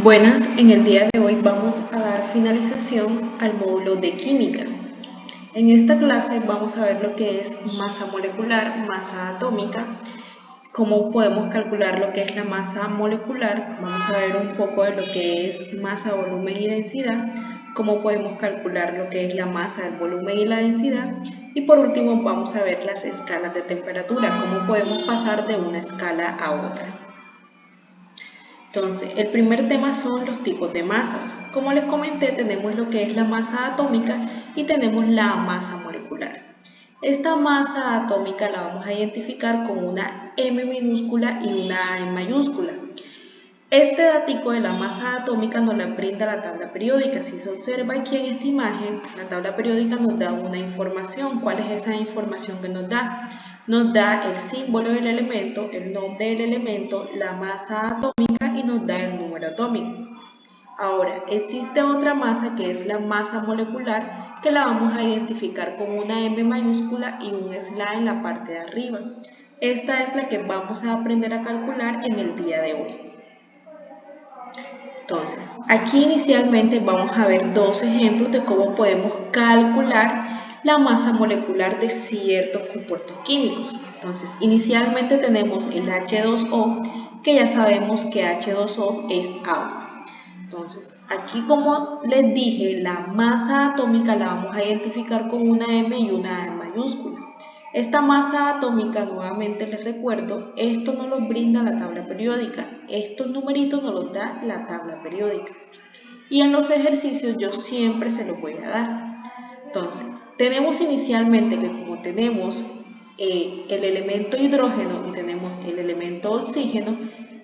Buenas, en el día de hoy vamos a dar finalización al módulo de química. En esta clase vamos a ver lo que es masa molecular, masa atómica, cómo podemos calcular lo que es la masa molecular, vamos a ver un poco de lo que es masa, volumen y densidad, cómo podemos calcular lo que es la masa, el volumen y la densidad, y por último vamos a ver las escalas de temperatura, cómo podemos pasar de una escala a otra. Entonces, el primer tema son los tipos de masas. Como les comenté, tenemos lo que es la masa atómica y tenemos la masa molecular. Esta masa atómica la vamos a identificar con una M minúscula y una A en mayúscula. Este datico de la masa atómica nos la brinda la tabla periódica. Si se observa aquí en esta imagen, la tabla periódica nos da una información. ¿Cuál es esa información que nos da? Nos da el símbolo del elemento, el nombre del elemento, la masa atómica y nos da el número atómico. Ahora, existe otra masa que es la masa molecular, que la vamos a identificar con una M mayúscula y un slash en la parte de arriba. Esta es la que vamos a aprender a calcular en el día de hoy. Entonces, aquí inicialmente vamos a ver dos ejemplos de cómo podemos calcular la masa molecular de ciertos compuestos químicos. Entonces, inicialmente tenemos el H2O, que ya sabemos que H2O es agua. Entonces, aquí como les dije, la masa atómica la vamos a identificar con una M y una A en mayúscula. Esta masa atómica, nuevamente les recuerdo, esto nos lo brinda la tabla periódica, estos numeritos nos los da la tabla periódica. Y en los ejercicios yo siempre se los voy a dar. Entonces, tenemos inicialmente que como tenemos el elemento hidrógeno y tenemos el elemento oxígeno,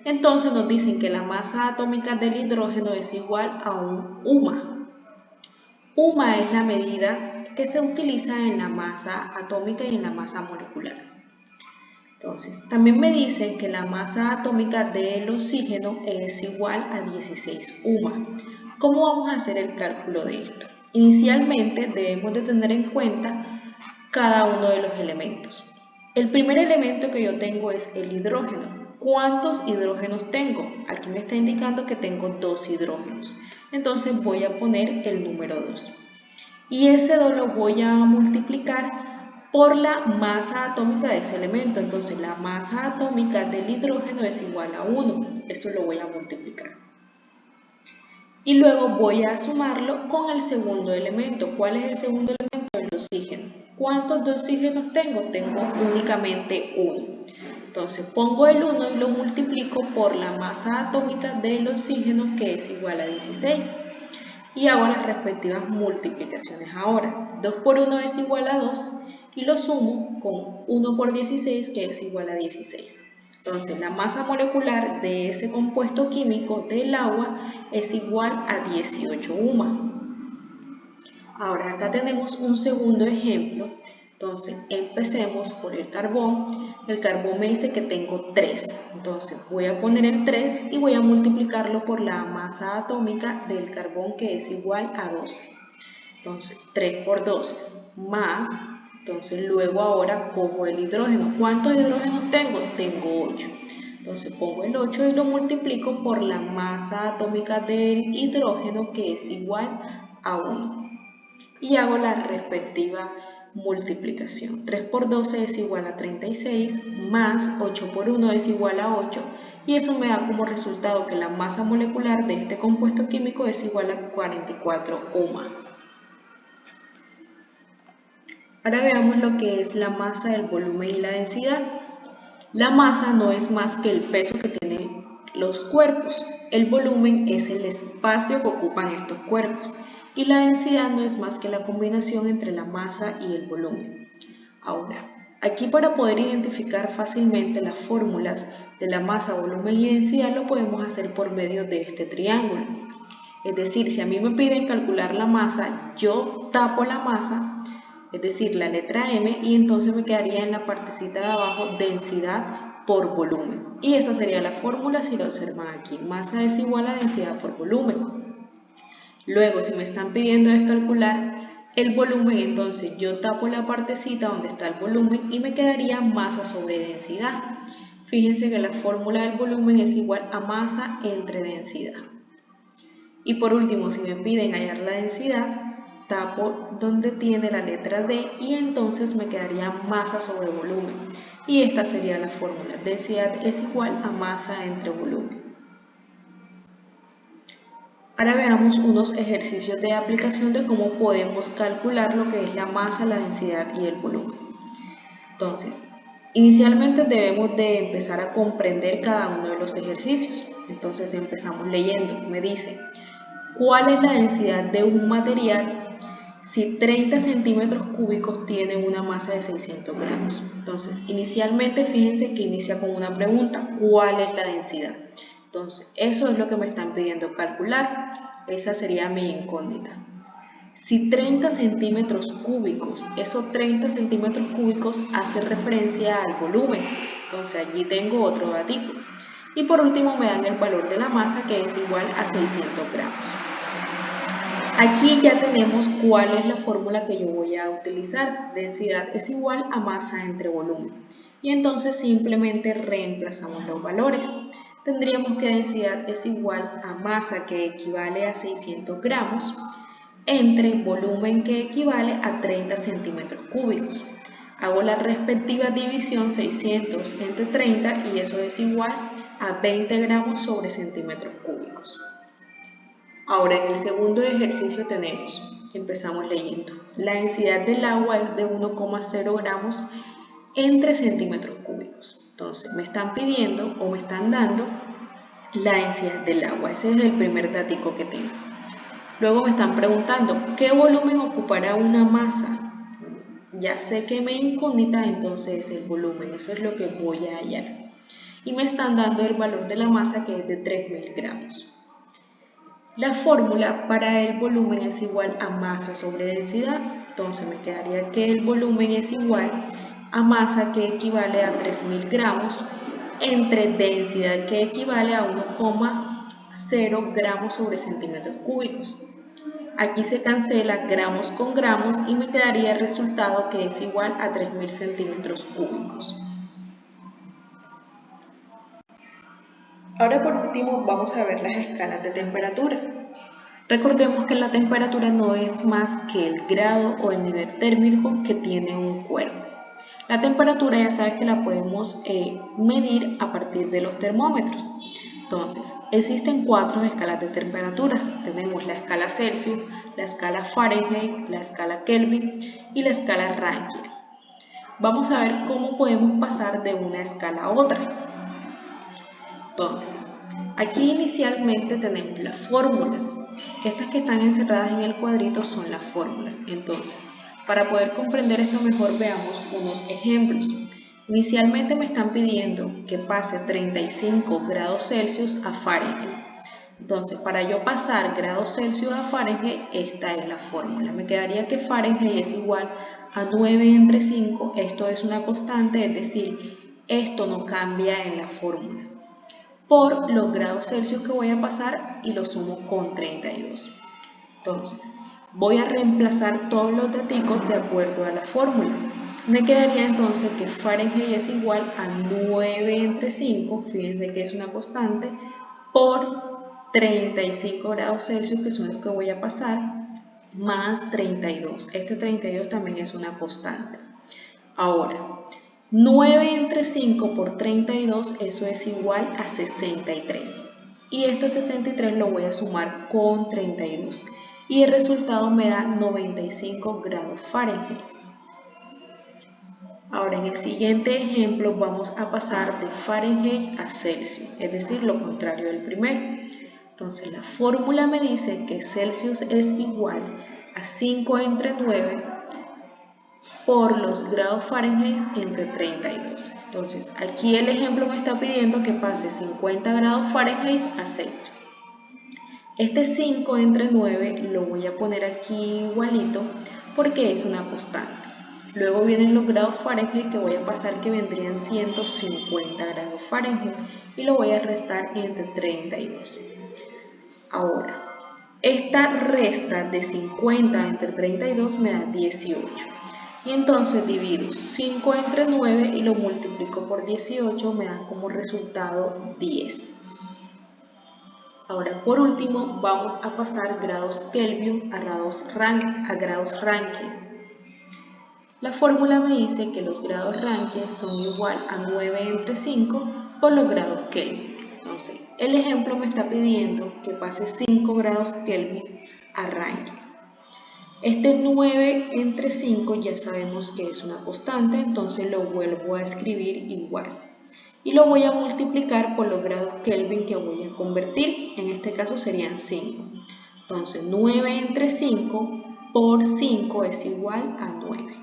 entonces nos dicen que la masa atómica del hidrógeno es igual a un UMA. UMA es la medida que se utiliza en la masa atómica y en la masa molecular. Entonces, también me dicen que la masa atómica del oxígeno es igual a 16 UMA. ¿Cómo vamos a hacer el cálculo de esto? Inicialmente debemos de tener en cuenta cada uno de los elementos. El primer elemento que yo tengo es el hidrógeno. ¿Cuántos hidrógenos tengo? Aquí me está indicando que tengo 2 hidrógenos. Entonces voy a poner el número 2. Y ese 2 lo voy a multiplicar por la masa atómica de ese elemento. Entonces la masa atómica del hidrógeno es igual a 1. Esto lo voy a multiplicar. Y luego voy a sumarlo con el segundo elemento. ¿Cuál es el segundo elemento? El oxígeno. ¿Cuántos de oxígenos tengo? Tengo únicamente 1. Entonces pongo el 1 y lo multiplico por la masa atómica del oxígeno, que es igual a 16. Y hago las respectivas multiplicaciones ahora. 2 por 1 es igual a 2 y lo sumo con 1 por 16, que es igual a 16. Entonces la masa molecular de ese compuesto químico del agua es igual a 18 UMA. Ahora acá tenemos un segundo ejemplo. Entonces empecemos por el carbón. El carbón me dice que tengo 3. Entonces voy a poner el 3 y voy a multiplicarlo por la masa atómica del carbón, que es igual a 12. Entonces 3 por 12 más. Entonces luego ahora cojo el hidrógeno. ¿Cuántos hidrógenos tengo? Tengo 8. Entonces pongo el 8 y lo multiplico por la masa atómica del hidrógeno, que es igual a 1. Y hago la respectiva multiplicación. 3 por 12 es igual a 36, más 8 por 1 es igual a 8, y eso me da como resultado que la masa molecular de este compuesto químico es igual a 44 UMA. Ahora veamos lo que es la masa, el volumen y la densidad. La masa no es más que el peso que tienen los cuerpos. El volumen es el espacio que ocupan estos cuerpos. Y la densidad no es más que la combinación entre la masa y el volumen. Ahora, aquí para poder identificar fácilmente las fórmulas de la masa, volumen y densidad lo podemos hacer por medio de este triángulo. Es decir, si a mí me piden calcular la masa, yo tapo la masa, es decir, la letra M, y entonces me quedaría en la partecita de abajo densidad por volumen. Y esa sería la fórmula si la observan aquí. Masa es igual a densidad por volumen. Luego, si me están pidiendo es calcular el volumen, entonces yo tapo la partecita donde está el volumen y me quedaría masa sobre densidad. Fíjense que la fórmula del volumen es igual a masa entre densidad. Y por último, si me piden hallar la densidad, tapo donde tiene la letra D y entonces me quedaría masa sobre volumen. Y esta sería la fórmula. Densidad es igual a masa entre volumen. Ahora veamos unos ejercicios de aplicación de cómo podemos calcular lo que es la masa, la densidad y el volumen. Entonces, inicialmente debemos de empezar a comprender cada uno de los ejercicios. Entonces empezamos leyendo. Me dice, ¿cuál es la densidad de un material si 30 centímetros cúbicos tiene una masa de 600 gramos? Entonces, inicialmente fíjense que inicia con una pregunta, ¿cuál es la densidad? Entonces, eso es lo que me están pidiendo calcular. Esa sería mi incógnita. Si 30 centímetros cúbicos, esos 30 centímetros cúbicos hace referencia al volumen. Entonces, allí tengo otro datico. Y por último me dan el valor de la masa, que es igual a 600 gramos. Aquí ya tenemos cuál es la fórmula que yo voy a utilizar. Densidad es igual a masa entre volumen. Y entonces simplemente reemplazamos los valores. Tendríamos que densidad es igual a masa, que equivale a 600 gramos, entre volumen, que equivale a 30 centímetros cúbicos. Hago la respectiva división, 600 entre 30, y eso es igual a 20 gramos sobre centímetros cúbicos. Ahora en el segundo ejercicio empezamos leyendo, la densidad del agua es de 1,0 gramos entre centímetros cúbicos. Entonces me están pidiendo o me están dando la densidad del agua, ese es el primer datico que tengo. Luego me están preguntando, ¿qué volumen ocupará una masa? Ya sé que me incógnita, entonces el volumen, eso es lo que voy a hallar. Y me están dando el valor de la masa, que es de 3000 gramos. La fórmula para el volumen es igual a masa sobre densidad, entonces me quedaría que el volumen es igual a masa, que equivale a 3000 gramos, entre densidad, que equivale a 1,0 gramos sobre centímetros cúbicos. Aquí se cancela gramos con gramos y me quedaría el resultado, que es igual a 3000 centímetros cúbicos. Ahora por último vamos a ver las escalas de temperatura. Recordemos que la temperatura no es más que el grado o el nivel térmico que tiene un cuerpo. La temperatura ya sabes que la podemos medir a partir de los termómetros. Entonces, existen 4 escalas de temperatura. Tenemos la escala Celsius, la escala Fahrenheit, la escala Kelvin y la escala Rankine. Vamos a ver cómo podemos pasar de una escala a otra. Entonces, aquí inicialmente tenemos las fórmulas. Estas que están encerradas en el cuadrito son las fórmulas. Entonces, para poder comprender esto mejor, veamos unos ejemplos. Inicialmente me están pidiendo que pase 35 grados Celsius a Fahrenheit. Entonces, para yo pasar grados Celsius a Fahrenheit, esta es la fórmula. Me quedaría que Fahrenheit es igual a 9 entre 5. Esto es una constante, es decir, esto no cambia en la fórmula, por los grados Celsius que voy a pasar y lo sumo con 32. Entonces, voy a reemplazar todos los datos de acuerdo a la fórmula. Me quedaría entonces que Fahrenheit es igual a 9 entre 5, fíjense que es una constante, por 35 grados Celsius, que son los que voy a pasar, más 32. Este 32 también es una constante. Ahora, 9 entre 5 por 32, eso es igual a 63. Y este 63 lo voy a sumar con 32. Y el resultado me da 95 grados Fahrenheit. Ahora, en el siguiente ejemplo vamos a pasar de Fahrenheit a Celsius, es decir, lo contrario del primero. Entonces, la fórmula me dice que Celsius es igual a 5 entre 9 por los grados Fahrenheit entre 32. Entonces, aquí el ejemplo me está pidiendo que pase 50 grados Fahrenheit a Celsius. Este 5 entre 9 lo voy a poner aquí igualito porque es una constante. Luego vienen los grados Fahrenheit que voy a pasar, que vendrían 150 grados Fahrenheit, y lo voy a restar entre 32. Ahora, esta resta de 50 entre 32 me da 18. Y entonces divido 5 entre 9 y lo multiplico por 18, me da como resultado 10. Ahora, por último, vamos a pasar grados Kelvin a grados Rankine. La fórmula me dice que los grados Rankine son igual a 9 entre 5 por los grados Kelvin. Entonces, el ejemplo me está pidiendo que pase 5 grados Kelvin a Rankine. Este 9 entre 5 ya sabemos que es una constante, entonces lo vuelvo a escribir igual. Y lo voy a multiplicar por los grados Kelvin que voy a convertir, en este caso serían 5. Entonces 9 entre 5 por 5 es igual a 9.